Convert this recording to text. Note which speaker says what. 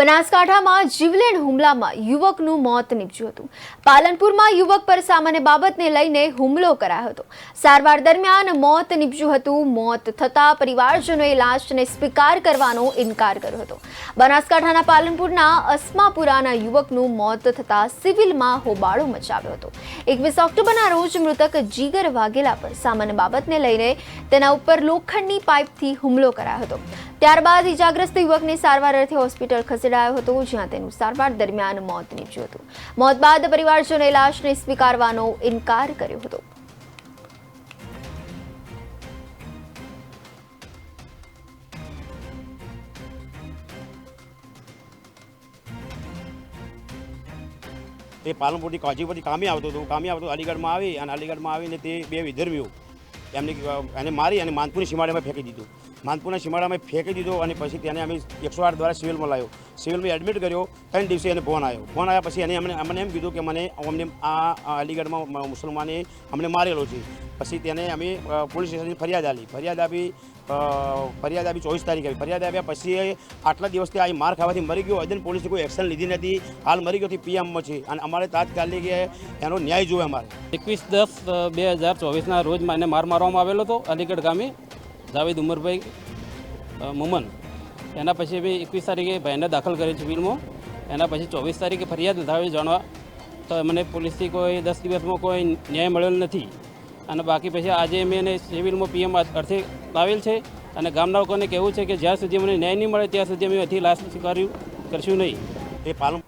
Speaker 1: બનાસકાંઠામાં જીવલેણ હુમલામાં યુવકનું મોત નીપજ્યું હતું। પાલનપુરમાં યુવક પર સામાન્ય બાબતને લઈને હુમલો કરાયો હતો। સારવાર દરમિયાન મોત નીપજ્યું હતું। મોત થતાં પરિવારજનોએ લાશને સ્વીકાર કરવાનો ઇનકાર કર્યો હતો। બનાસકાંઠાના પાલનપુરના અસ્માપુરાના યુવકનું મોત થતાં સિવિલમાં હોબાળો મચાવ્યો હતો। 21 ઓક્ટોબરના રોજ મૃતક જીગર વાઘેલા પર સામાન્ય બાબતને લઈને તેના ઉપર લોખંડની પાઇપથી હુમલો કરાયો હતો। ત્યારબાદ ઇજાગ્રસ્ત યુવકને સારવાર અર્થે હોસ્પિટલ ખસેડાયો હતો, જ્યાં તેનું સારવાર દરમિયાન મોત નીપજ્યું હતું। મોત બાદ પરિવારજનોએ લાશને સ્વીકારવાનો ઇનકાર કર્યો હતો।
Speaker 2: તે પાલનપુરથી કાજીપુરથી કામે આવતો અલીગઢમાં આવી અને અલીગઢમાં આવીને તે બે વિધર્મીઓ એને મારી અને માનપુરની સીમાડામાં ફેંકી દીધું। માનપુરના સીમાડામાં ફેંકી દીધો અને પછી તેને અમે 108 દ્વારા સિવિલમાં લાવ્યો। સિવિલમાં એડમિટ કર્યો। 3 દિવસે એને ફોન આવ્યા પછી એને અમને એમ કીધું કે મને અમને આ અલીગઢમાં મુસલમાને અમને મારેલો છે। પછી તેને અમે પોલીસ સ્ટેશનની ફરિયાદ આપી। ફરિયાદ આપી 24 તારીખે આવી। ફરિયાદ આપ્યા પછી આટલા દિવસથી આ માર ખાવાથી મરી ગયો। અજન પોલીસે કોઈ એક્શન લીધી નથી। હાલ મરી ગયો પીએમમાં છે અને અમારે તાત્કાલિક એનો ન્યાય જોઈએ। અમારે
Speaker 3: 21/10/2024ના રોજ મને માર મારવામાં આવેલો હતો અલીગઢ ગામે જાવેદ ઉમરભાઈ મોમન। એના પછી બી 21 તારીખે ભાઈને દાખલ કરી સિવિલમાં। એના પછી 24 તારીખે ફરિયાદ નોંધાવી જાણવા તો મને પોલીસથી કોઈ 10 દિવસમાં કોઈ ન્યાય મળેલ નથી અને બાકી પછી આજે મેં એને સિવિલમાં પીએમ અર્થે લાવેલ છે અને ગામના લોકોને કહેવું છે કે જ્યાં સુધી મને ન્યાય નહીં મળે ત્યાં સુધી અમે અહીંથી લાશ સ્વીકાર્યું કરશું નહીં।
Speaker 2: એ પાલનપુર